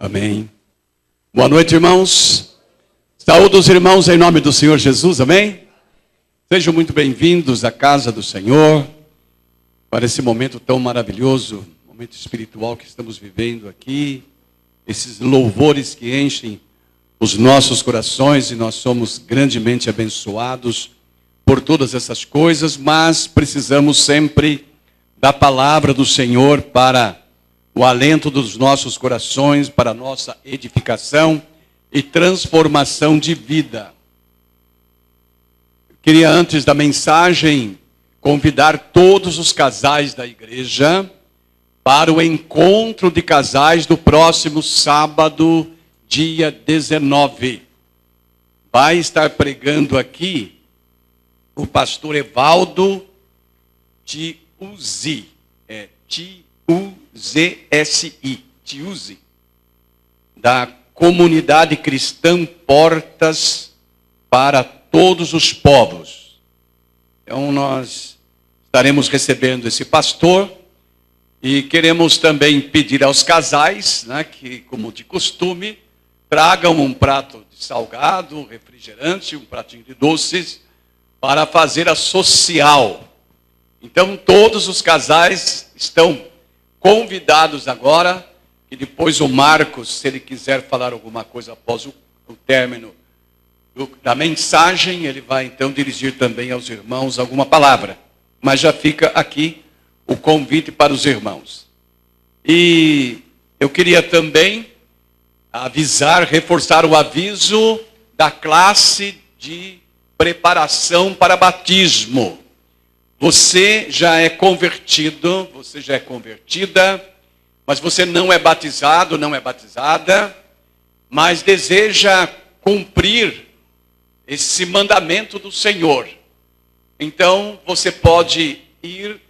Amém. Boa noite, irmãos. Saúdo os irmãos em nome do Senhor Jesus, amém? Sejam muito bem-vindos à casa do Senhor, para esse momento tão maravilhoso, momento espiritual que estamos vivendo aqui, esses louvores que enchem os nossos corações, e nós somos grandemente abençoados por todas essas coisas, mas precisamos sempre da palavra do Senhor para o alento dos nossos corações, para a nossa edificação e transformação de vida. Eu queria, antes da mensagem, convidar todos os casais da igreja para o encontro de casais do próximo sábado, dia 19. Vai estar pregando aqui o pastor Evaldo Tiuzzi, Tiuzzi, da Comunidade Cristã Portas para Todos os Povos. Então nós estaremos recebendo esse pastor e queremos também pedir aos casais, né, que, como de costume, tragam um prato de salgado, um refrigerante, um pratinho de doces, para fazer a social. Então todos os casais estão convidados agora, e depois o Marcos, se ele quiser falar alguma coisa após o término da mensagem, ele vai então dirigir também aos irmãos alguma palavra. Mas já fica aqui o convite para os irmãos. E eu queria também avisar, reforçar o aviso da classe de preparação para batismo. Você já é convertido, você já é convertida, mas você não é batizado, não é batizada, mas deseja cumprir esse mandamento do Senhor. Então, você pode ir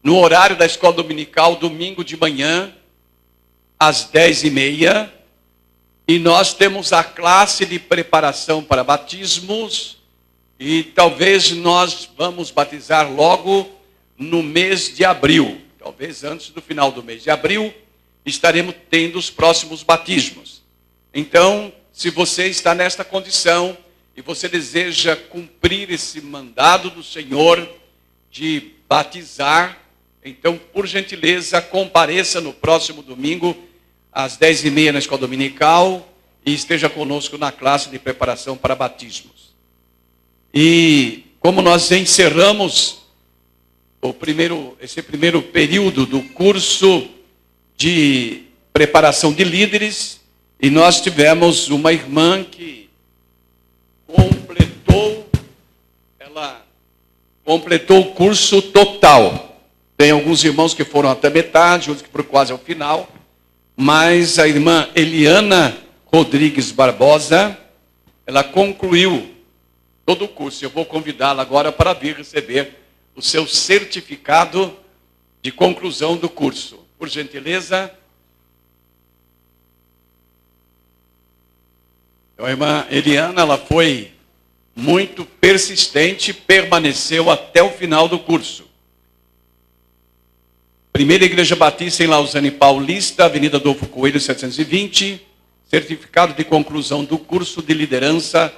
no horário da escola dominical, domingo de manhã, às 10h30, e nós temos a classe de preparação para batismos, e talvez nós vamos batizar logo no mês de abril. Talvez antes do final do mês de abril, estaremos tendo os próximos batismos. Então, se você está nesta condição e você deseja cumprir esse mandado do Senhor de batizar, então, por gentileza, compareça no próximo domingo, às 10h30 na escola dominical, e esteja conosco na classe de preparação para batismos. E como nós encerramos esse primeiro período do curso de preparação de líderes, e nós tivemos uma irmã que completou o curso total. Tem alguns irmãos que foram até metade, outros que foram quase ao final, mas a irmã Eliana Rodrigues Barbosa, ela concluiu todo o curso. Eu vou convidá-la agora para vir receber o seu certificado de conclusão do curso. Por gentileza. Então, a irmã Eliana, ela foi muito persistente, permaneceu até o final do curso. Primeira Igreja Batista em Lausanne Paulista, Avenida Adolfo Coelho, 720, certificado de conclusão do curso de liderança.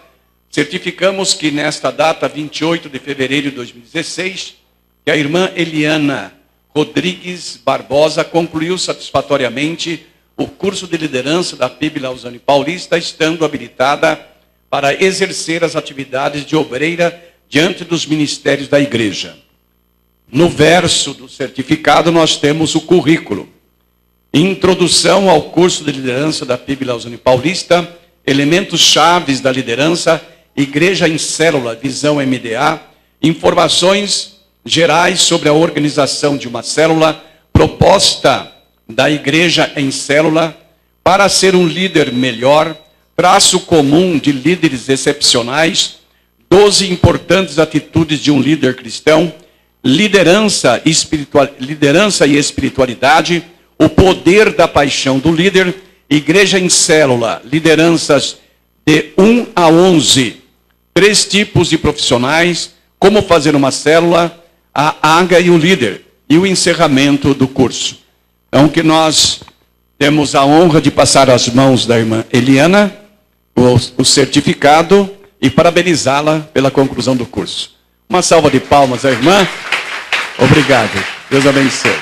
Certificamos que nesta data, 28 de fevereiro de 2016, que a irmã Eliana Rodrigues Barbosa concluiu satisfatoriamente o curso de liderança da PIB Lausanne Paulista, estando habilitada para exercer as atividades de obreira diante dos ministérios da igreja. No verso do certificado nós temos o currículo. Introdução ao curso de liderança da PIB Lausanne Paulista, elementos chaves da liderança, Igreja em Célula, visão MDA, informações gerais sobre a organização de uma célula, proposta da Igreja em Célula, para ser um líder melhor, traço comum de líderes excepcionais, 12 importantes atitudes de um líder cristão, liderança e espiritualidade, o poder da paixão do líder, Igreja em Célula, lideranças de 1 a 11, 3 tipos de profissionais, como fazer uma célula, a AGA e o líder, e o encerramento do curso. Então, que nós temos a honra de passar às mãos da irmã Eliana o certificado e parabenizá-la pela conclusão do curso. Uma salva de palmas à irmã. Obrigado. Deus abençoe.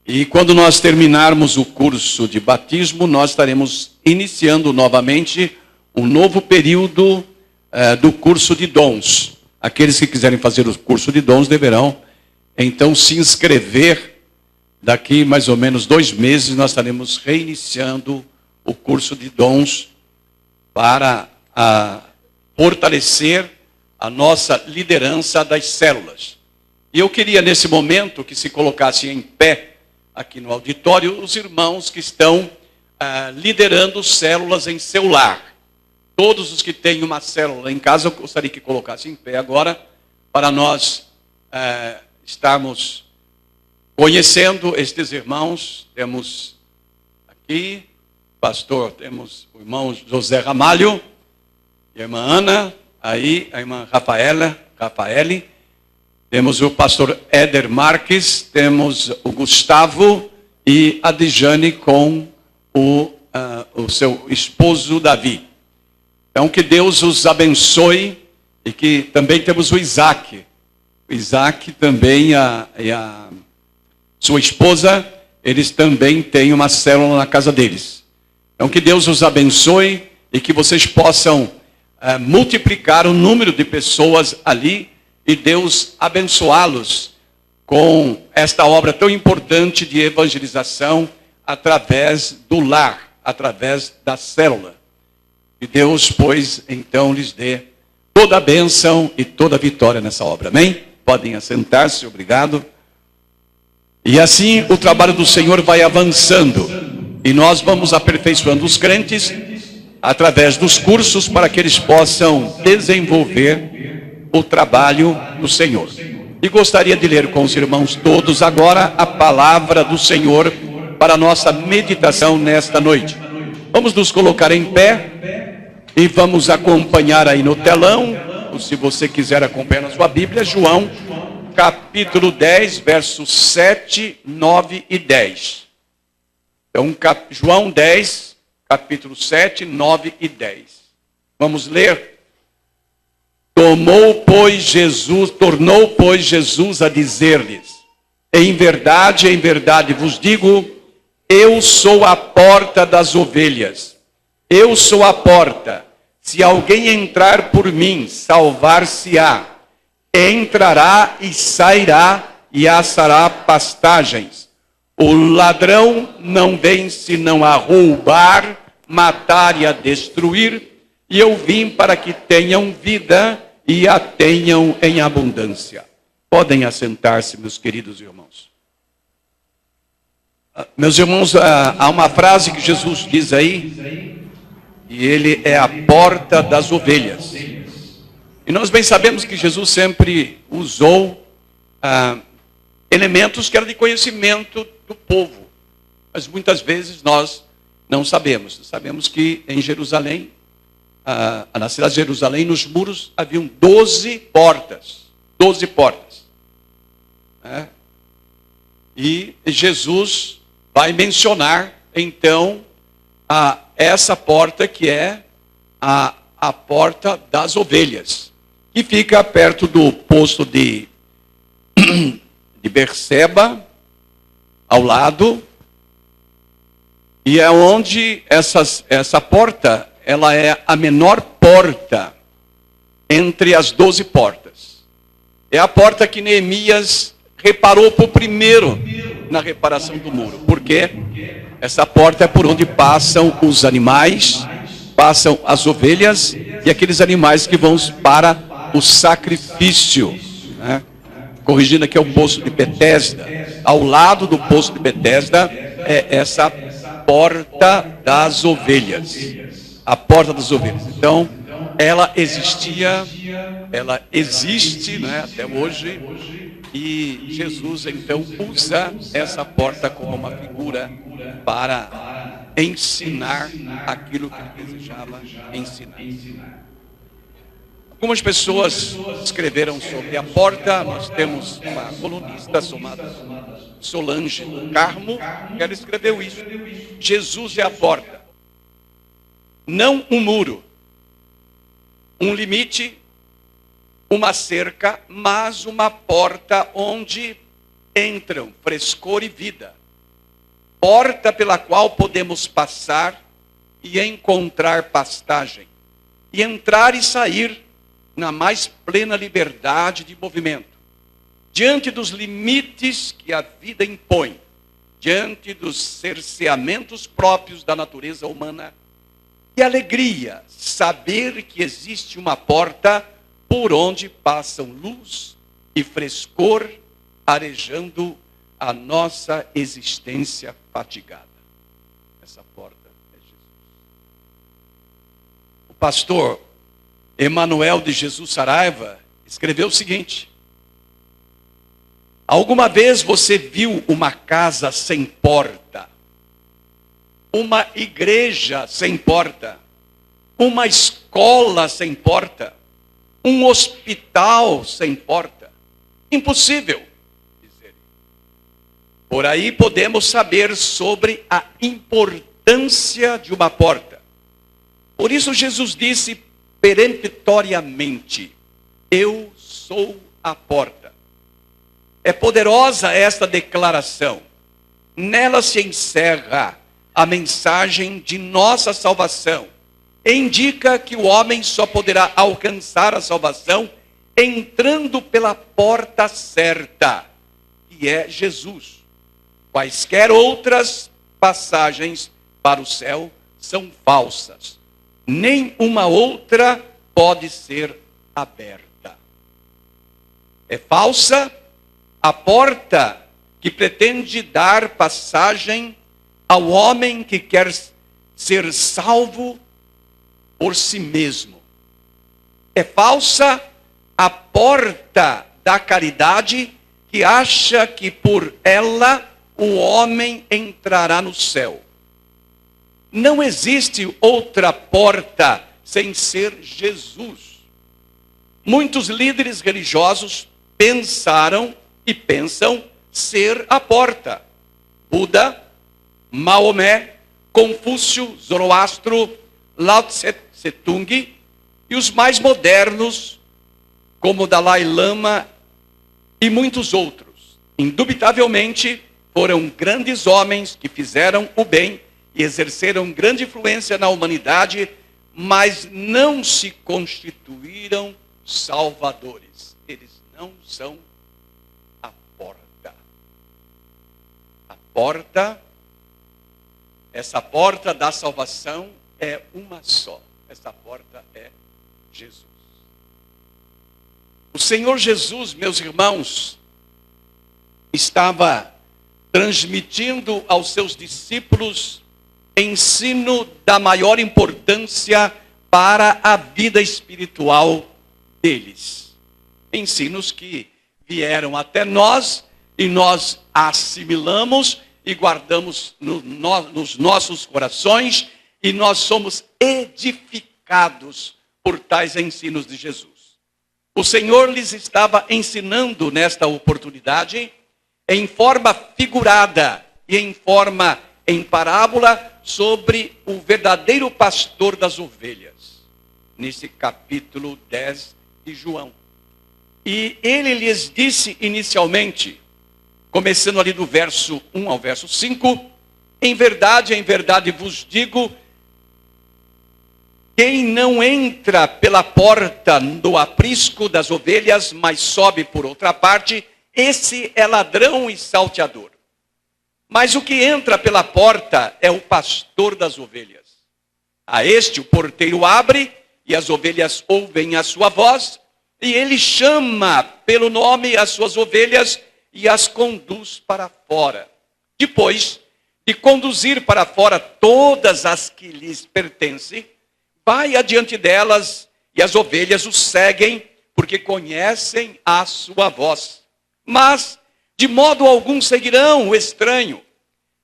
E quando nós terminarmos o curso de batismo, nós estaremos iniciando novamente um novo período do curso de dons. Aqueles que quiserem fazer o curso de dons deverão, então, se inscrever. Daqui mais ou menos 2 meses nós estaremos reiniciando o curso de dons para fortalecer a nossa liderança das células. E eu queria nesse momento que se colocasse em pé aqui no auditório os irmãos que estão liderando células em seu lar. Todos os que têm uma célula em casa, eu gostaria que colocassem em pé agora para nós estarmos conhecendo estes irmãos. Temos aqui, pastor, temos o irmão José Ramalho, a irmã Ana, aí a irmã Rafaele, temos o pastor Éder Marques, temos o Gustavo e a Dijane com o seu esposo Davi. Então que Deus os abençoe e que também temos o Isaac. O Isaac também e a sua esposa, eles também têm uma célula na casa deles. Então que Deus os abençoe e que vocês possam multiplicar o número de pessoas ali e Deus abençoá-los com esta obra tão importante de evangelização através do lar, através da célula. E Deus, pois, então lhes dê toda a bênção e toda a vitória nessa obra. Amém? Podem assentar-se, obrigado. E assim o trabalho do Senhor vai avançando. E nós vamos aperfeiçoando os crentes através dos cursos para que eles possam desenvolver o trabalho do Senhor. E gostaria de ler com os irmãos todos agora a palavra do Senhor para a nossa meditação nesta noite. Vamos nos colocar em pé e vamos acompanhar aí no telão, ou se você quiser acompanhar na sua Bíblia, João capítulo 10, versos 7, 9 e 10. Então, João 10, capítulo 7, 9 e 10. Vamos ler? Tornou, pois, Jesus a dizer-lhes: em verdade vos digo, eu sou a porta das ovelhas. Eu sou a porta. Se alguém entrar por mim, salvar-se-á. Entrará e sairá e assará pastagens. O ladrão não vem senão a roubar, matar e a destruir. E eu vim para que tenham vida e a tenham em abundância. Podem assentar-se, meus queridos irmãos. Meus irmãos, há uma frase que Jesus diz aí, e ele é a porta das ovelhas. E nós bem sabemos que Jesus sempre usou elementos que eram de conhecimento do povo. Mas muitas vezes nós não sabemos. Sabemos que em Jerusalém, na cidade de Jerusalém, nos muros haviam 12 portas. 12 portas. E Jesus vai mencionar, então, essa porta que é a porta das ovelhas. Que fica perto do poço de Berseba, ao lado. E é onde essa porta, ela é a menor porta entre as 12 portas. É a porta que Neemias reparou por primeiro na reparação do muro. Por quê? Essa porta é por onde passam os animais, passam as ovelhas e aqueles animais que vão para o sacrifício. Corrigindo aqui, é o poço de Betesda. Ao lado do poço de Betesda é essa porta das ovelhas. A porta das ovelhas. Então, ela existia, ela existe, até hoje. E Jesus então usa essa porta como uma figura para ensinar aquilo que ele desejava ensinar. Algumas pessoas escreveram sobre a porta. Nós temos uma colunista chamada Solange do Carmo, que ela escreveu isso. Jesus é a porta. Não um muro, um limite, uma cerca, mas uma porta onde entram frescor e vida. Porta pela qual podemos passar e encontrar pastagem. E entrar e sair na mais plena liberdade de movimento. Diante dos limites que a vida impõe, diante dos cerceamentos próprios da natureza humana, que alegria saber que existe uma porta por onde passam luz e frescor, arejando a nossa existência fatigada. Essa porta é Jesus. O pastor Emanuel de Jesus Saraiva escreveu o seguinte: alguma vez você viu uma casa sem porta? Uma igreja sem porta? Uma escola sem porta? Um hospital sem porta? Impossível, diz ele. Por aí podemos saber sobre a importância de uma porta. Por isso Jesus disse peremptoriamente: eu sou a porta. É poderosa esta declaração. Nela se encerra a mensagem de nossa salvação. Indica que o homem só poderá alcançar a salvação entrando pela porta certa, que é Jesus. Quaisquer outras passagens para o céu são falsas. Nenhuma outra pode ser aberta. É falsa a porta que pretende dar passagem ao homem que quer ser salvo por si mesmo. É falsa a porta da caridade que acha que por ela o homem entrará no céu. Não existe outra porta sem ser Jesus. Muitos líderes religiosos pensaram e pensam ser a porta. Buda, Maomé, Confúcio, Zoroastro, Lao Tse Tung e os mais modernos, como Dalai Lama e muitos outros. Indubitavelmente foram grandes homens que fizeram o bem e exerceram grande influência na humanidade, mas não se constituíram salvadores. Eles não são a porta. A porta, essa porta da salvação é uma só. Essa porta é Jesus. O Senhor Jesus, meus irmãos, estava transmitindo aos seus discípulos ensino da maior importância para a vida espiritual deles. Ensinos que vieram até nós e nós assimilamos e guardamos nos nossos corações, e nós somos edificados por tais ensinos de Jesus. O Senhor lhes estava ensinando nesta oportunidade, em forma figurada e em parábola, sobre o verdadeiro pastor das ovelhas, nesse capítulo 10 de João. E ele lhes disse inicialmente, começando ali do verso 1 ao verso 5, em verdade vos digo, quem não entra pela porta do aprisco das ovelhas, mas sobe por outra parte, esse é ladrão e salteador. Mas o que entra pela porta é o pastor das ovelhas. A este o porteiro abre, e as ovelhas ouvem a sua voz, e ele chama pelo nome as suas ovelhas e as conduz para fora. Depois de conduzir para fora todas as que lhes pertencem, vai adiante delas, e as ovelhas o seguem, porque conhecem a sua voz. Mas de modo algum seguirão o estranho,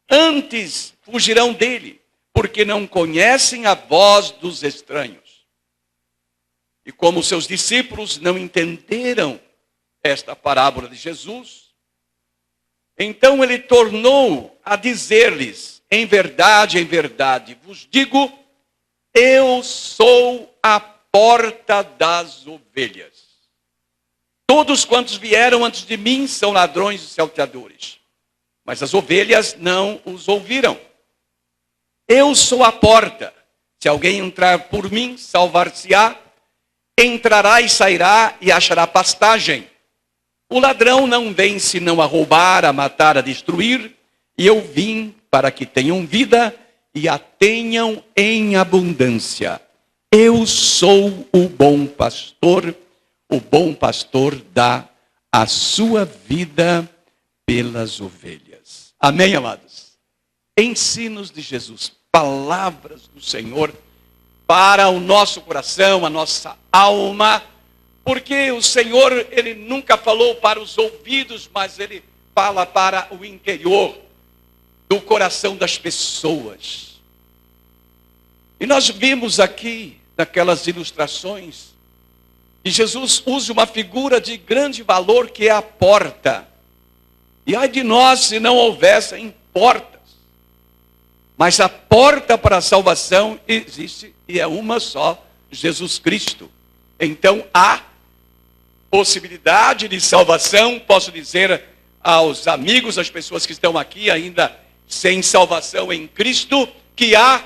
antes fugirão dele, porque não conhecem a voz dos estranhos. E como seus discípulos não entenderam esta parábola de Jesus, então ele tornou a dizer-lhes: em verdade, vos digo, eu sou a porta das ovelhas. Todos quantos vieram antes de mim são ladrões e salteadores, mas as ovelhas não os ouviram. Eu sou a porta. Se alguém entrar por mim, salvar-se-á, entrará e sairá e achará pastagem. O ladrão não vem senão a roubar, a matar, a destruir, e eu vim para que tenham vida e a tenham em abundância. Eu sou o bom pastor dá a sua vida pelas ovelhas. Amém, amados? Ensinos de Jesus, palavras do Senhor para o nosso coração, a nossa alma, porque o Senhor, ele nunca falou para os ouvidos, mas ele fala para o interior do coração das pessoas. E nós vimos aqui, naquelas ilustrações, que Jesus usa uma figura de grande valor, que é a porta. E ai de nós se não houvessem portas. Mas a porta para a salvação existe e é uma só, Jesus Cristo. Então há possibilidade de salvação. Posso dizer aos amigos, às pessoas que estão aqui ainda sem salvação em Cristo, que há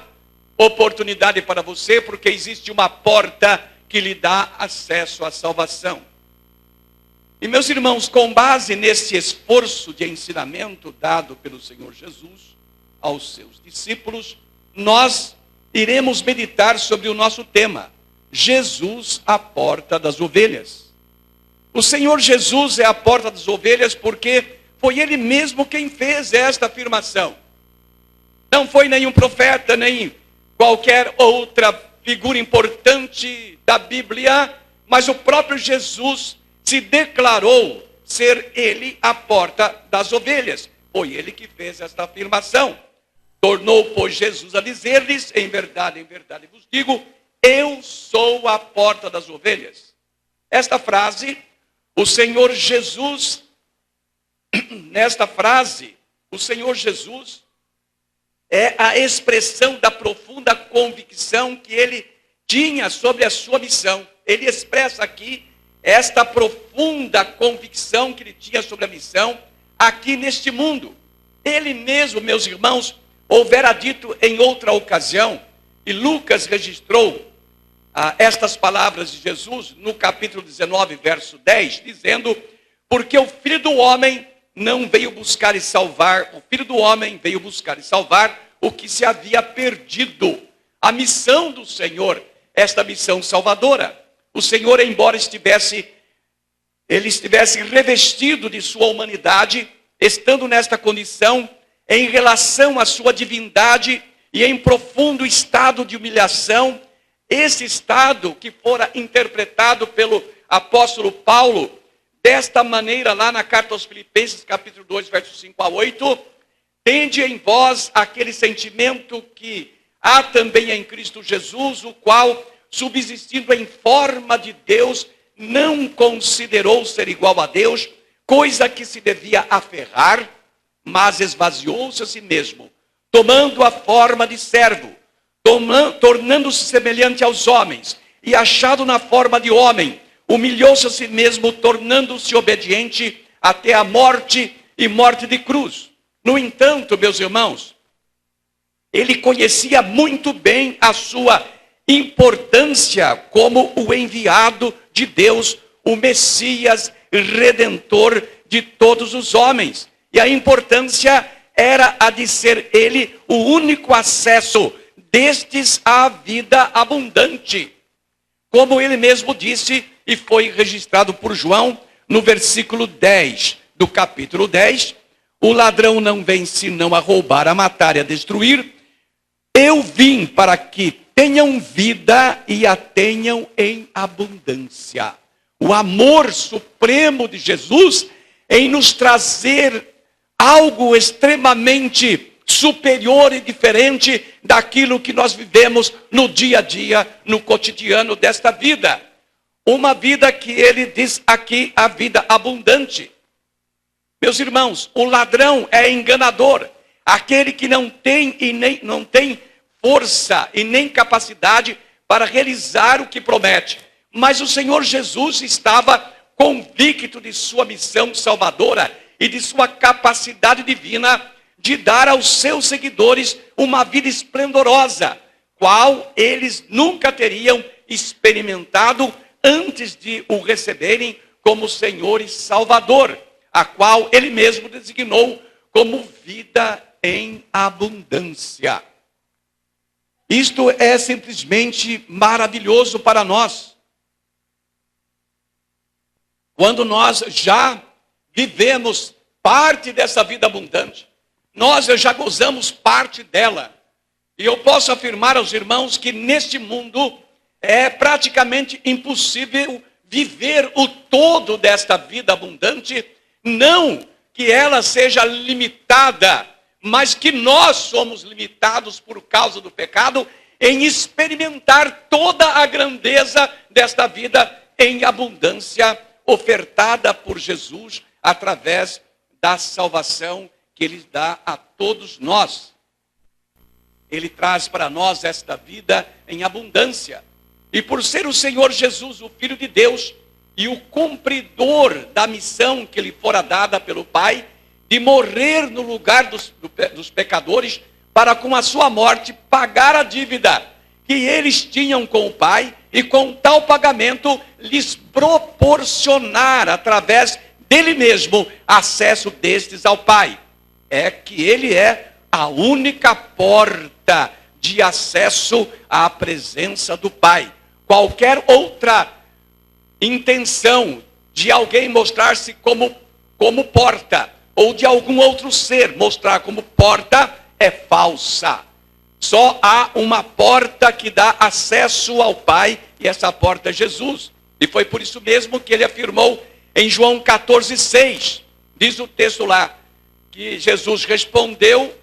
oportunidade para você, porque existe uma porta que lhe dá acesso à salvação. E meus irmãos, com base nesse esforço de ensinamento dado pelo Senhor Jesus aos seus discípulos, nós iremos meditar sobre o nosso tema: Jesus, a porta das ovelhas. O Senhor Jesus é a porta das ovelhas porque foi Ele mesmo quem fez esta afirmação. Não foi nenhum profeta, nem qualquer outra figura importante da Bíblia, mas o próprio Jesus se declarou ser Ele a porta das ovelhas. Foi Ele que fez esta afirmação. Tornou, pois, Jesus a dizer-lhes: em verdade vos digo, eu sou a porta das ovelhas. Esta frase, o Senhor Jesus, nesta frase, o Senhor Jesus é a expressão da profunda convicção que ele tinha sobre a sua missão. Ele expressa aqui esta profunda convicção que ele tinha sobre a missão aqui neste mundo. Ele mesmo, meus irmãos, houvera dito em outra ocasião, e Lucas registrou estas palavras de Jesus no capítulo 19, verso 10, dizendo: porque o Filho do Homem não veio buscar e salvar, o Filho do Homem veio buscar e salvar o que se havia perdido. A missão do Senhor, esta missão salvadora. O Senhor, embora ele estivesse revestido de sua humanidade, estando nesta condição, em relação à sua divindade e em profundo estado de humilhação, esse estado que fora interpretado pelo apóstolo Paulo, desta maneira lá na carta aos Filipenses, capítulo 2, versos 5 a 8, tende em vós aquele sentimento que há também em Cristo Jesus, o qual, subsistindo em forma de Deus, não considerou ser igual a Deus, coisa que se devia aferrar, mas esvaziou-se a si mesmo, tomando a forma de servo, tornando-se semelhante aos homens, e achado na forma de homem, humilhou-se a si mesmo, tornando-se obediente até a morte e morte de cruz. No entanto, meus irmãos, ele conhecia muito bem a sua importância como o enviado de Deus, o Messias redentor de todos os homens. E a importância era a de ser ele o único acesso destes à vida abundante. Como ele mesmo disse, e foi registrado por João, no versículo 10 do capítulo 10, o ladrão não vem senão a roubar, a matar e a destruir. Eu vim para que tenham vida e a tenham em abundância. O amor supremo de Jesus em nos trazer algo extremamente superior e diferente daquilo que nós vivemos no dia a dia, no cotidiano desta vida. uma vida que ele diz aqui, a vida abundante. Meus irmãos, o ladrão é enganador, aquele que não tem força e nem capacidade para realizar o que promete. Mas o Senhor Jesus estava convicto de sua missão salvadora e de sua capacidade divina de dar aos seus seguidores uma vida esplendorosa, qual eles nunca teriam experimentado antes de o receberem como Senhor e Salvador, a qual ele mesmo designou como vida em abundância. Isto é simplesmente maravilhoso para nós. Quando nós já vivemos parte dessa vida abundante, nós já gozamos parte dela. E eu posso afirmar aos irmãos que neste mundo é praticamente impossível viver o todo desta vida abundante, não que ela seja limitada, mas que nós somos limitados por causa do pecado em experimentar toda a grandeza desta vida em abundância ofertada por Jesus através da salvação que ele dá a todos nós. Ele traz para nós esta vida em abundância. E por ser o Senhor Jesus, o Filho de Deus, e o cumpridor da missão que lhe fora dada pelo Pai, de morrer no lugar dos pecadores, para com a sua morte pagar a dívida que eles tinham com o Pai, e com tal pagamento lhes proporcionar, através dele mesmo, acesso destes ao Pai. É que ele é a única porta de acesso à presença do Pai. Qualquer outra intenção de alguém mostrar-se como porta, ou de algum outro ser mostrar como porta, é falsa. Só há uma porta que dá acesso ao Pai, e essa porta é Jesus. E foi por isso mesmo que ele afirmou em João 14,6, diz o texto lá, que Jesus respondeu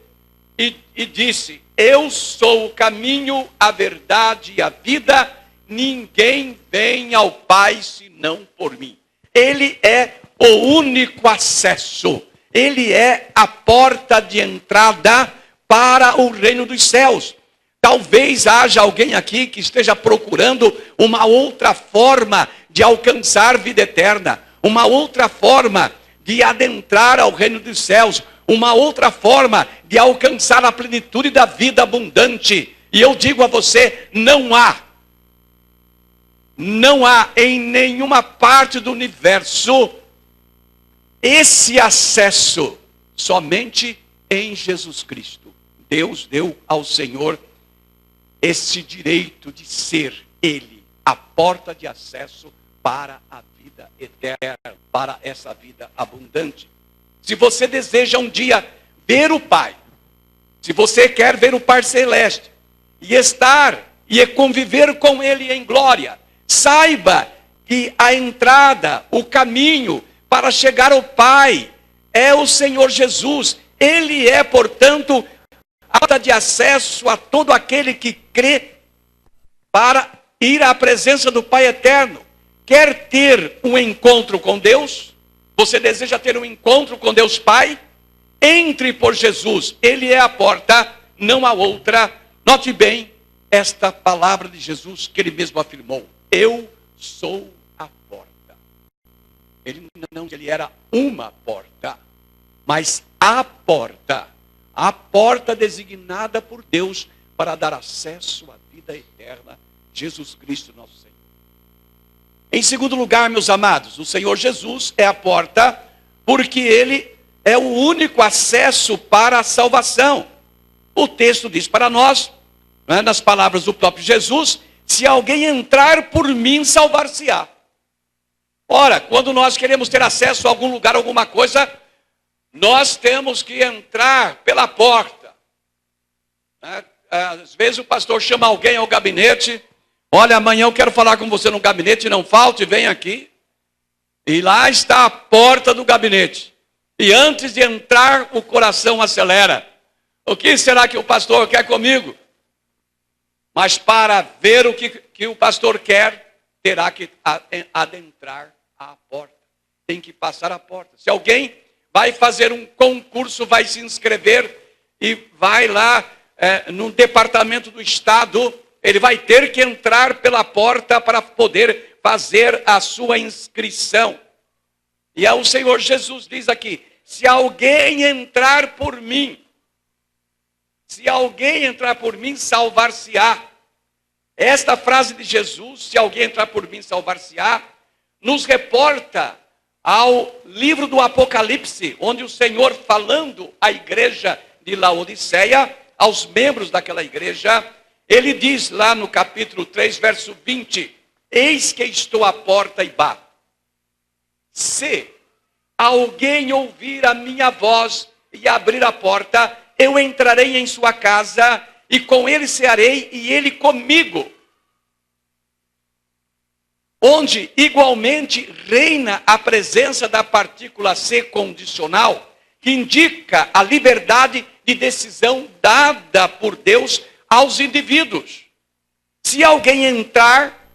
e disse: eu sou o caminho, a verdade e a vida, ninguém vem ao Pai senão por mim. Ele é o único acesso, ele é a porta de entrada para o reino dos céus. Talvez haja alguém aqui que esteja procurando uma outra forma de alcançar vida eterna, uma outra forma de adentrar ao reino dos céus, uma outra forma de alcançar a plenitude da vida abundante. E eu digo a você, não há em nenhuma parte do universo esse acesso, somente em Jesus Cristo. Deus deu ao Senhor esse direito de ser Ele, a porta de acesso para a vida eterna, para essa vida abundante. Se você deseja um dia ver o Pai, se você quer ver o Pai Celeste, e estar e conviver com Ele em glória, saiba que a entrada, o caminho para chegar ao Pai é o Senhor Jesus. Ele é, portanto, a porta de acesso a todo aquele que crê para ir à presença do Pai eterno. Quer ter um encontro com Deus? Você deseja ter um encontro com Deus Pai? Entre por Jesus. Ele é a porta, não há outra. Note bem esta palavra de Jesus que ele mesmo afirmou: eu sou a porta. Ele não, ele era uma porta, mas a porta designada por Deus para dar acesso à vida eterna, Jesus Cristo nosso Senhor. Em segundo lugar, meus amados, o Senhor Jesus é a porta, porque ele é o único acesso para a salvação. O texto diz para nós, nas palavras do próprio Jesus: se alguém entrar por mim, salvar-se-á. Ora, quando nós queremos ter acesso a algum lugar, alguma coisa, nós temos que entrar pela porta. Às vezes o pastor chama alguém ao gabinete: olha, amanhã eu quero falar com você no gabinete, não falte, vem aqui. E lá está a porta do gabinete. E antes de entrar, o coração acelera. O que será que o pastor quer comigo? Mas para ver o que o pastor quer, terá que adentrar a porta. Tem que passar a porta. Se alguém vai fazer um concurso, vai se inscrever e vai lá no departamento do Estado, ele vai ter que entrar pela porta para poder fazer a sua inscrição. E o Senhor Jesus diz aqui, se alguém entrar por mim, salvar-se-á. Esta frase de Jesus, se alguém entrar por mim, salvar-se-á, nos reporta ao livro do Apocalipse, onde o Senhor, falando à igreja de Laodiceia, aos membros daquela igreja, ele diz lá no capítulo 3, verso 20, eis que estou à porta e bato. Se alguém ouvir a minha voz e abrir a porta, eu entrarei em sua casa e com ele cearei e ele comigo. Onde igualmente reina a presença da partícula C condicional, que indica a liberdade de decisão dada por Deus aos indivíduos. Se alguém entrar,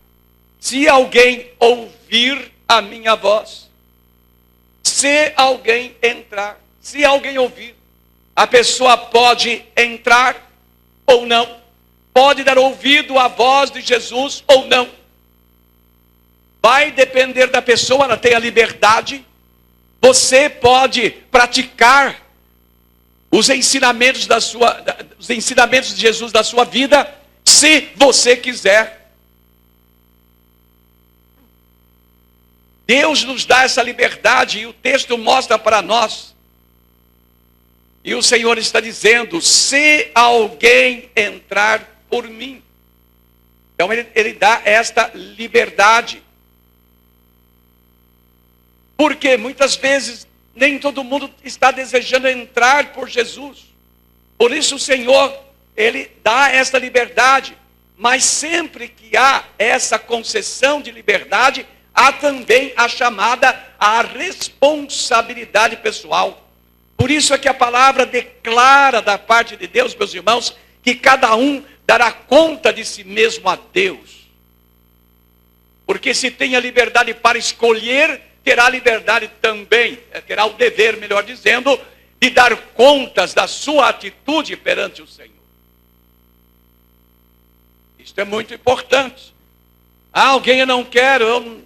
se alguém ouvir a minha voz, se alguém entrar, se alguém ouvir, a pessoa pode entrar ou não, pode dar ouvido à voz de Jesus ou não. Vai depender da pessoa, ela tem a liberdade. Você pode praticar os ensinamentos de Jesus da sua vida, se você quiser. Deus nos dá essa liberdade e o texto mostra para nós. E o Senhor está dizendo, se alguém entrar por mim. Então ele dá esta liberdade. Porque muitas vezes nem todo mundo está desejando entrar por Jesus. Por isso o Senhor, ele dá essa liberdade. Mas sempre que há essa concessão de liberdade, há também a chamada à responsabilidade pessoal. Por isso é que a palavra declara da parte de Deus, meus irmãos, que cada um dará conta de si mesmo a Deus. Porque se tem a liberdade para escolher, terá liberdade também, terá o dever, melhor dizendo, de dar contas da sua atitude perante o Senhor. Isto é muito importante. Alguém eu não quero,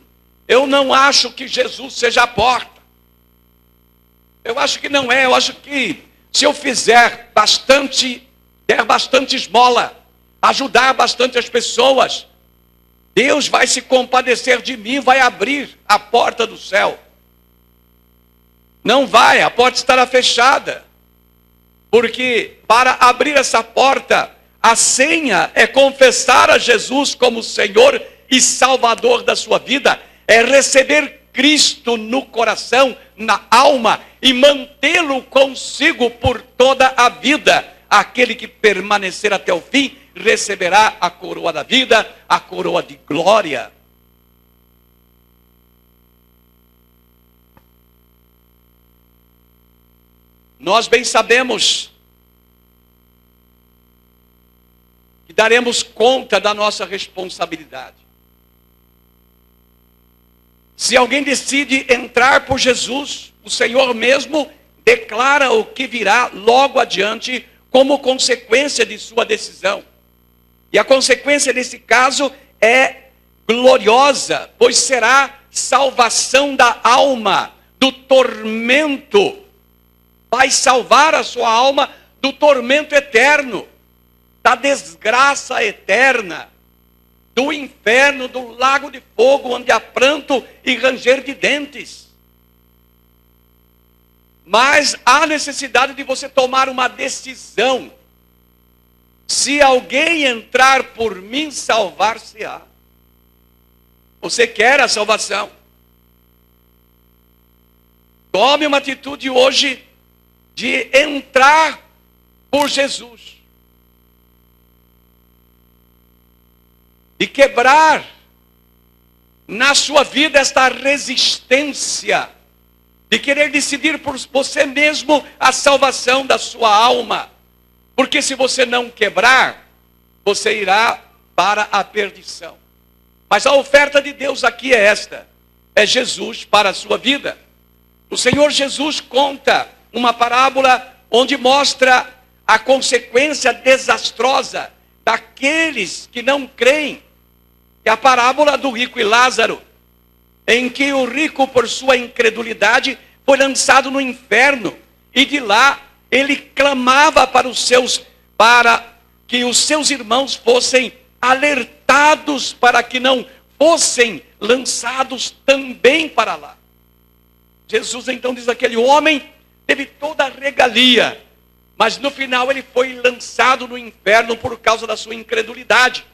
eu não acho que Jesus seja a porta. Eu acho que não é, eu acho que se eu fizer bastante, der bastante esmola, ajudar bastante as pessoas, Deus vai se compadecer de mim, vai abrir a porta do céu. Não vai, a porta estará fechada. Porque para abrir essa porta, a senha é confessar a Jesus como Senhor e Salvador da sua vida. É receber Cristo no coração, na alma e mantê-lo consigo por toda a vida. Aquele que permanecer até o fim receberá a coroa da vida, a coroa de glória. Nós bem sabemos que daremos conta da nossa responsabilidade. Se alguém decide entrar por Jesus, o Senhor mesmo declara o que virá logo adiante como consequência de sua decisão. E a consequência nesse caso é gloriosa, pois será salvação da alma, do tormento. Vai salvar a sua alma do tormento eterno, da desgraça eterna, do inferno, do lago de fogo, onde há pranto e ranger de dentes. Mas há necessidade de você tomar uma decisão. Se alguém entrar por mim, salvar-se-á. Você quer a salvação? Tome uma atitude hoje de entrar por Jesus. De quebrar na sua vida esta resistência. De querer decidir por você mesmo a salvação da sua alma. Porque se você não quebrar, você irá para a perdição. Mas a oferta de Deus aqui é esta: é Jesus para a sua vida. O Senhor Jesus conta uma parábola onde mostra a consequência desastrosa daqueles que não creem. É a parábola do rico e Lázaro, em que o rico, por sua incredulidade, foi lançado no inferno, e de lá ele clamava para que os seus irmãos fossem alertados para que não fossem lançados também para lá. Jesus então diz: aquele homem teve toda a regalia, mas no final ele foi lançado no inferno por causa da sua incredulidade.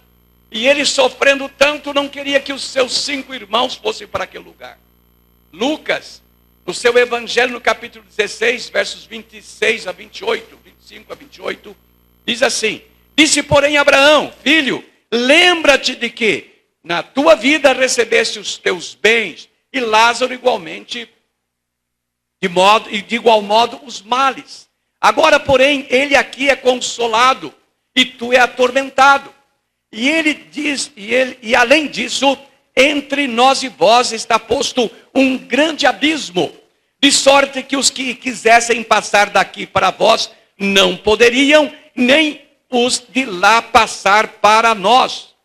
E ele, sofrendo tanto, não queria que os seus 5 irmãos fossem para aquele lugar. Lucas, no seu evangelho, no capítulo 16, versos 26 a 28, 25 a 28, diz assim: disse, porém, Abraão: filho, lembra-te de que na tua vida recebeste os teus bens, e Lázaro igualmente, de igual modo, os males. Agora, porém, ele aqui é consolado, e tu é atormentado. E ele diz, e além disso, entre nós e vós está posto um grande abismo, de sorte que os que quisessem passar daqui para vós não poderiam, nem os de lá passar para nós.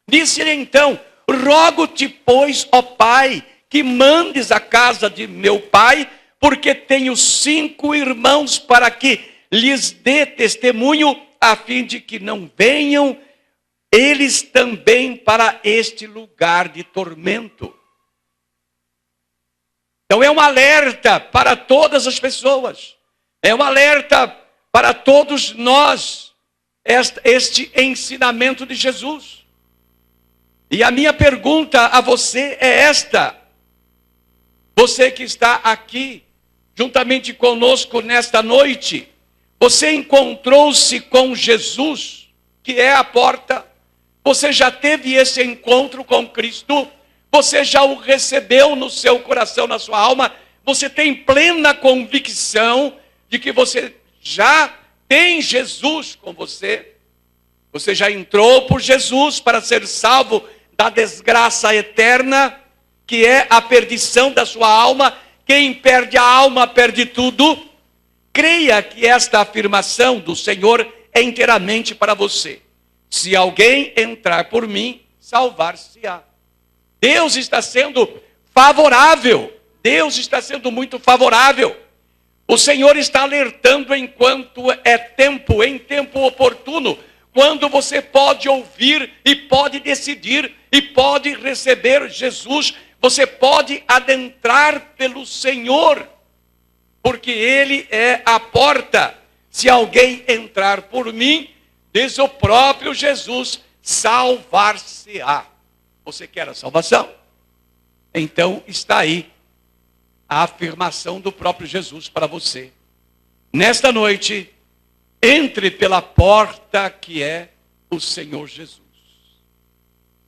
Disse-lhe então: rogo-te, pois, ó Pai, que mandes a casa de meu pai, porque tenho 5 irmãos, para que lhes dê testemunho, a fim de que não venham eles também para este lugar de tormento. Então é um alerta para todas as pessoas, é um alerta para todos nós, este ensinamento de Jesus. E a minha pergunta a você é esta: você que está aqui juntamente conosco nesta noite, você encontrou-se com Jesus, que é a porta? Você já teve esse encontro com Cristo? Você já o recebeu no seu coração, na sua alma? Você tem plena convicção de que você já tem Jesus com você? Você já entrou por Jesus para ser salvo da desgraça eterna, que é a perdição da sua alma? Quem perde a alma perde tudo. Creia que esta afirmação do Senhor é inteiramente para você. Se alguém entrar por mim, salvar-se-á. Deus está sendo favorável. Deus está sendo muito favorável. O Senhor está alertando enquanto é tempo, em tempo oportuno, quando você pode ouvir e pode decidir e pode receber Jesus. Você pode adentrar pelo Senhor, porque Ele é a porta. Se alguém entrar por mim, diz o próprio Jesus, salvar-se-á. Você quer a salvação? Então está aí a afirmação do próprio Jesus para você. Nesta noite, entre pela porta que é o Senhor Jesus.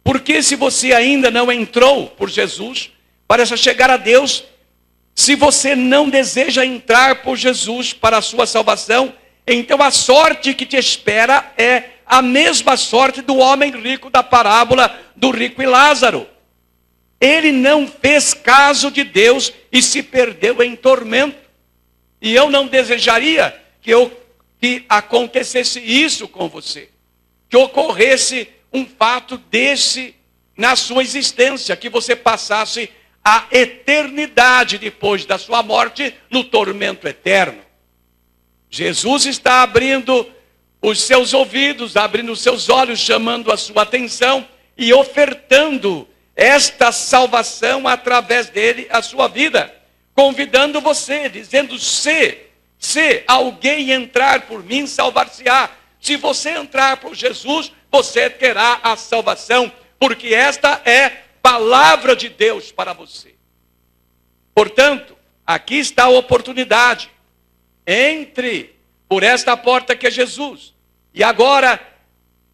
Porque se você ainda não entrou por Jesus, para chegar a Deus, se você não deseja entrar por Jesus para a sua salvação, então a sorte que te espera é a mesma sorte do homem rico da parábola do rico e Lázaro. Ele não fez caso de Deus e se perdeu em tormento. E eu não desejaria que acontecesse isso com você. Que ocorresse um fato desse na sua existência. Que você passasse a eternidade depois da sua morte no tormento eterno. Jesus está abrindo os seus ouvidos, abrindo os seus olhos, chamando a sua atenção e ofertando esta salvação através dele à sua vida, convidando você, dizendo: se alguém entrar por mim, salvar-se-á. Se você entrar por Jesus, você terá a salvação, porque esta é palavra de Deus para você. Portanto, aqui está a oportunidade. Entre por esta porta que é Jesus, e agora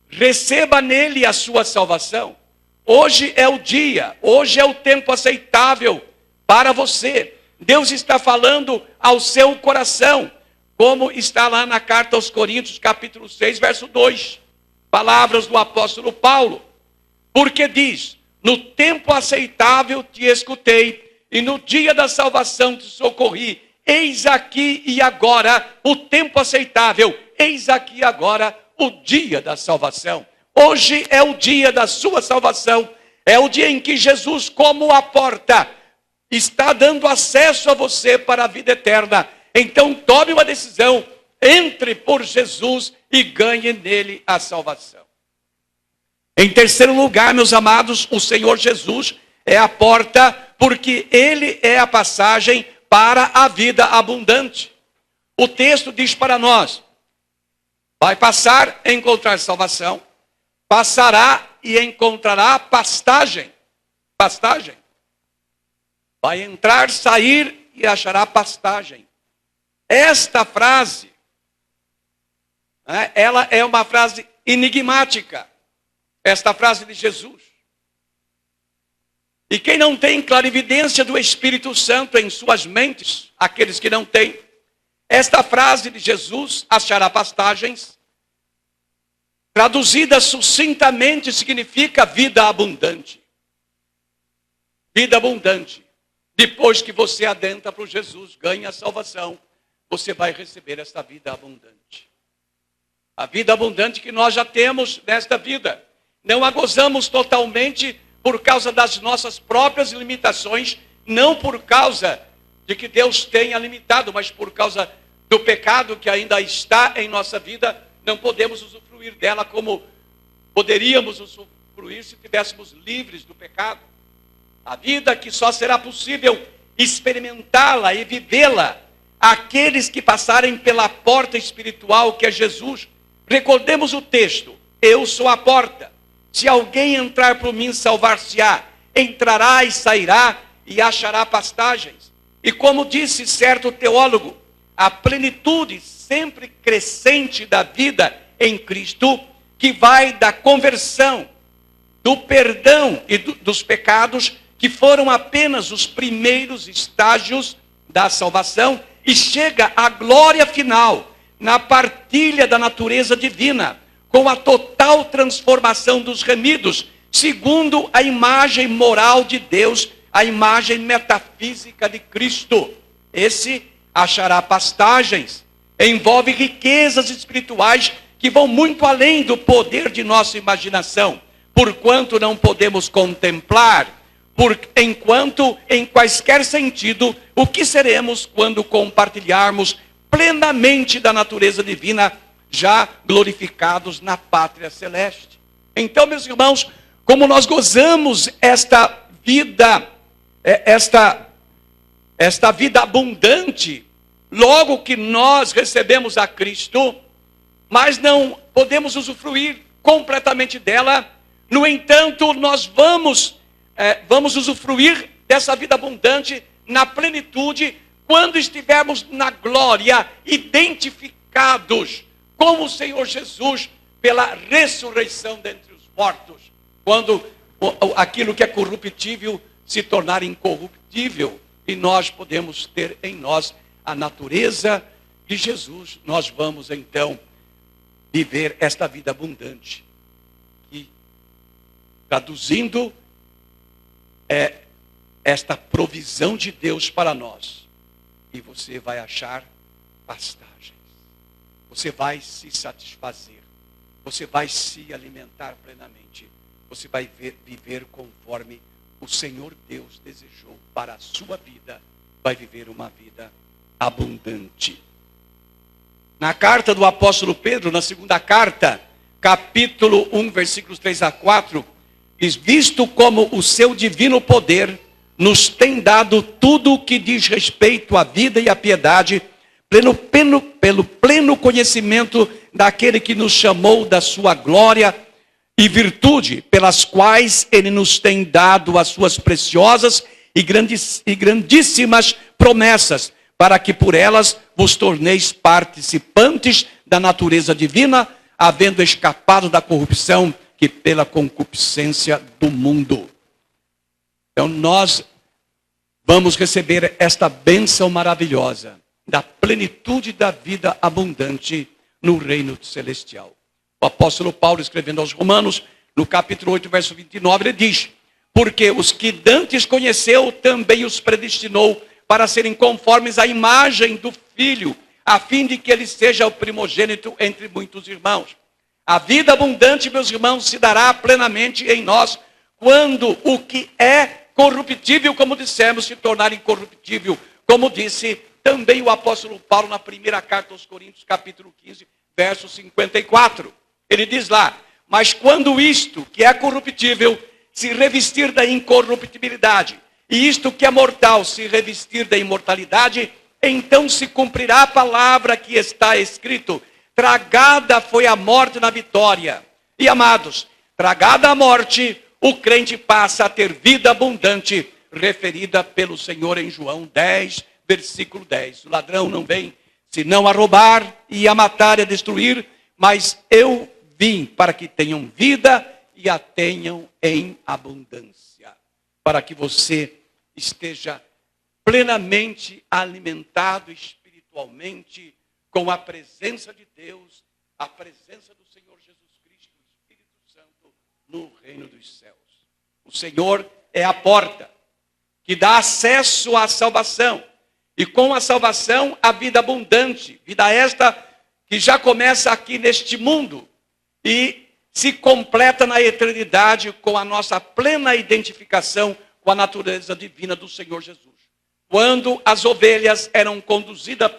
receba nele a sua salvação. Hoje é o dia, hoje é o tempo aceitável para você. Deus está falando ao seu coração, como está lá na carta aos Coríntios, capítulo 6, verso 2. Palavras do apóstolo Paulo. Porque diz: No tempo aceitável te escutei, e no dia da salvação te socorri. Eis aqui e agora o tempo aceitável. Eis aqui e agora o dia da salvação. Hoje é o dia da sua salvação. É o dia em que Jesus, como a porta, está dando acesso a você para a vida eterna. Então tome uma decisão, entre por Jesus e ganhe nele a salvação. Em terceiro lugar, meus amados, o Senhor Jesus é a porta, porque ele é a passagem para a vida abundante. O texto diz para nós: vai passar e encontrar salvação, passará e encontrará pastagem. Pastagem. Vai entrar, sair e achará pastagem. Esta frase, ela é uma frase enigmática. Esta frase de Jesus. E quem não tem clarividência do Espírito Santo em suas mentes, aqueles que não têm, esta frase de Jesus, achará pastagens, traduzida sucintamente, significa vida abundante. Vida abundante. Depois que você adentra para o Jesus, ganha a salvação, você vai receber esta vida abundante. A vida abundante que nós já temos nesta vida. Não a gozamos totalmente por causa das nossas próprias limitações, não por causa de que Deus tenha limitado, mas por causa do pecado que ainda está em nossa vida, não podemos usufruir dela como poderíamos usufruir se estivéssemos livres do pecado. A vida que só será possível experimentá-la e vivê-la aqueles que passarem pela porta espiritual que é Jesus. Recordemos o texto: eu sou a porta. Se alguém entrar por mim, salvar-se-á. Entrará e sairá e achará pastagens. E como disse certo teólogo, a plenitude sempre crescente da vida em Cristo, que vai da conversão, do perdão e dos pecados, que foram apenas os primeiros estágios da salvação, e chega à glória final, na partilha da natureza divina, com a total transformação dos remidos, segundo a imagem moral de Deus, a imagem metafísica de Cristo. Esse achará pastagens, envolve riquezas espirituais que vão muito além do poder de nossa imaginação, porquanto não podemos contemplar, enquanto em quaisquer sentido, o que seremos quando compartilharmos plenamente da natureza divina, já glorificados na pátria celeste. Então, meus irmãos, como nós gozamos esta vida abundante, logo que nós recebemos a Cristo, mas não podemos usufruir completamente dela. No entanto, nós vamos usufruir dessa vida abundante na plenitude, quando estivermos na glória, identificados com o Senhor Jesus, pela ressurreição dentre os mortos, quando aquilo que é corruptível se tornar incorruptível, e nós podemos ter em nós a natureza de Jesus, nós vamos então viver esta vida abundante, e traduzindo esta provisão de Deus para nós, e você vai achar pastagens. Você vai se satisfazer. Você vai se alimentar plenamente. Você vai viver conforme o Senhor Deus desejou para a sua vida. Vai viver uma vida abundante. Na carta do apóstolo Pedro, na segunda carta, capítulo 1, versículos 3 a 4, diz: visto como o seu divino poder nos tem dado tudo o que diz respeito à vida e à piedade, pelo pleno conhecimento daquele que nos chamou da sua glória e virtude, pelas quais ele nos tem dado as suas preciosas e grandíssimas promessas, para que por elas vos torneis participantes da natureza divina, havendo escapado da corrupção que pela concupiscência do mundo. Então nós vamos receber esta bênção maravilhosa da plenitude da vida abundante no reino celestial. O apóstolo Paulo, escrevendo aos Romanos, no capítulo 8, verso 29, ele diz: Porque os que dantes conheceu, também os predestinou para serem conformes à imagem do Filho, a fim de que ele seja o primogênito entre muitos irmãos. A vida abundante, meus irmãos, se dará plenamente em nós, quando o que é corruptível, como dissemos, se tornar incorruptível, como disse também o apóstolo Paulo na primeira carta aos Coríntios, capítulo 15, verso 54. Ele diz lá: mas quando isto que é corruptível se revestir da incorruptibilidade, e isto que é mortal se revestir da imortalidade, então se cumprirá a palavra que está escrito: tragada foi a morte na vitória. E amados, tragada a morte, o crente passa a ter vida abundante, referida pelo Senhor em João 10, versículo 10. O ladrão não vem senão a roubar e a matar e a destruir, mas eu vim para que tenham vida e a tenham em abundância. Para que você esteja plenamente alimentado espiritualmente com a presença de Deus, a presença do Senhor Jesus Cristo, o Espírito Santo, no reino dos céus. O Senhor é a porta que dá acesso à salvação. E com a salvação, a vida abundante. Vida esta que já começa aqui neste mundo e se completa na eternidade com a nossa plena identificação com a natureza divina do Senhor Jesus. Quando as ovelhas eram conduzidas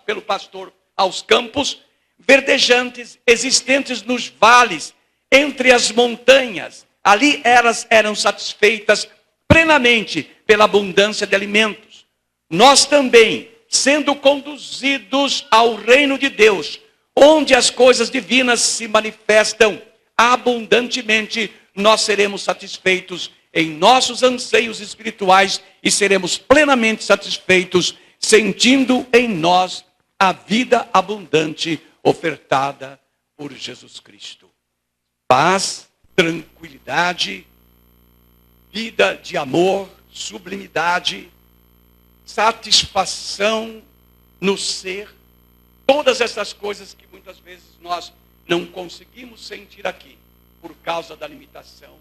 pelo pastor aos campos verdejantes, existentes nos vales, entre as montanhas, ali elas eram satisfeitas plenamente pela abundância de alimentos. Nós também, sendo conduzidos ao reino de Deus, onde as coisas divinas se manifestam abundantemente, nós seremos satisfeitos em nossos anseios espirituais e seremos plenamente satisfeitos, sentindo em nós a vida abundante ofertada por Jesus Cristo. Paz, tranquilidade, vida de amor, sublimidade, satisfação no ser, todas essas coisas que muitas vezes nós não conseguimos sentir aqui, por causa da limitação,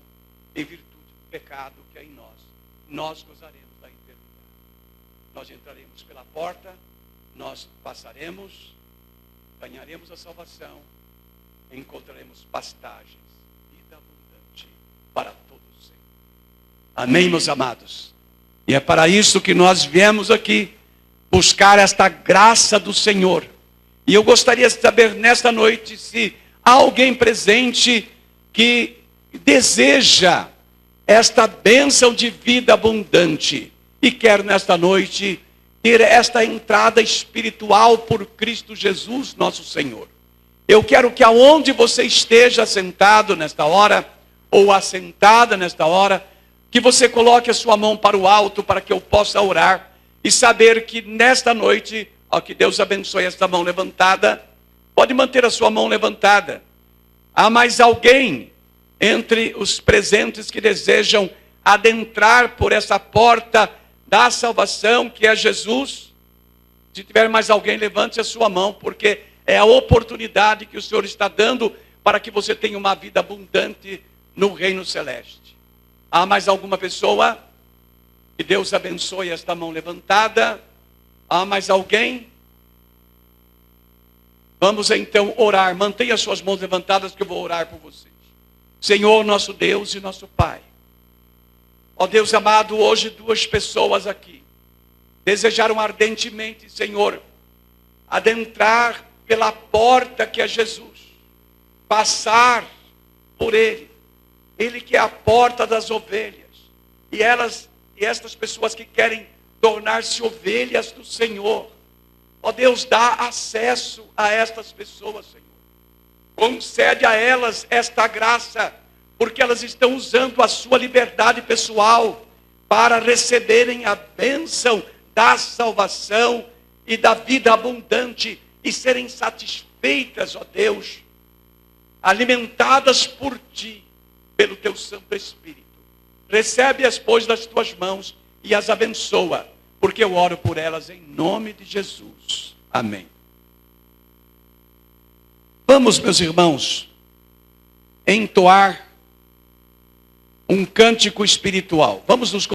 em virtude do pecado que é em nós. Nós gozaremos da eternidade. Nós entraremos pela porta, nós passaremos, ganharemos a salvação, encontraremos pastagens, vida abundante para todos sempre. Amém, meus amados? E é para isso que nós viemos aqui, buscar esta graça do Senhor. E eu gostaria de saber nesta noite se há alguém presente que deseja esta bênção de vida abundante e quer nesta noite ter esta entrada espiritual por Cristo Jesus, nosso Senhor. Eu quero que aonde você esteja sentado nesta hora, ou assentada nesta hora, que você coloque a sua mão para o alto, para que eu possa orar, e saber que nesta noite, ó, que Deus abençoe esta mão levantada. Pode manter a sua mão levantada. Há mais alguém entre os presentes que desejam adentrar por essa porta da salvação, que é Jesus? Se tiver mais alguém, levante a sua mão, porque é a oportunidade que o Senhor está dando para que você tenha uma vida abundante no reino celeste. Há mais alguma pessoa? Que Deus abençoe esta mão levantada. Há mais alguém? Vamos então orar. Mantenha suas mãos levantadas que eu vou orar por vocês. Senhor, nosso Deus e nosso Pai. Ó Deus amado, hoje duas pessoas aqui desejaram ardentemente, Senhor, adentrar pela porta que é Jesus. Passar por Ele. Ele que é a porta das ovelhas. E estas pessoas que querem tornar-se ovelhas do Senhor. Ó Deus, dá acesso a estas pessoas, Senhor. Concede a elas esta graça, porque elas estão usando a sua liberdade pessoal para receberem a bênção da salvação e da vida abundante e serem satisfeitas, ó Deus, alimentadas por Ti, pelo Teu Santo Espírito. Recebe-as, pois, das Tuas mãos e as abençoa, porque eu oro por elas em nome de Jesus. Amém. Vamos, meus irmãos, entoar um cântico espiritual. Vamos nos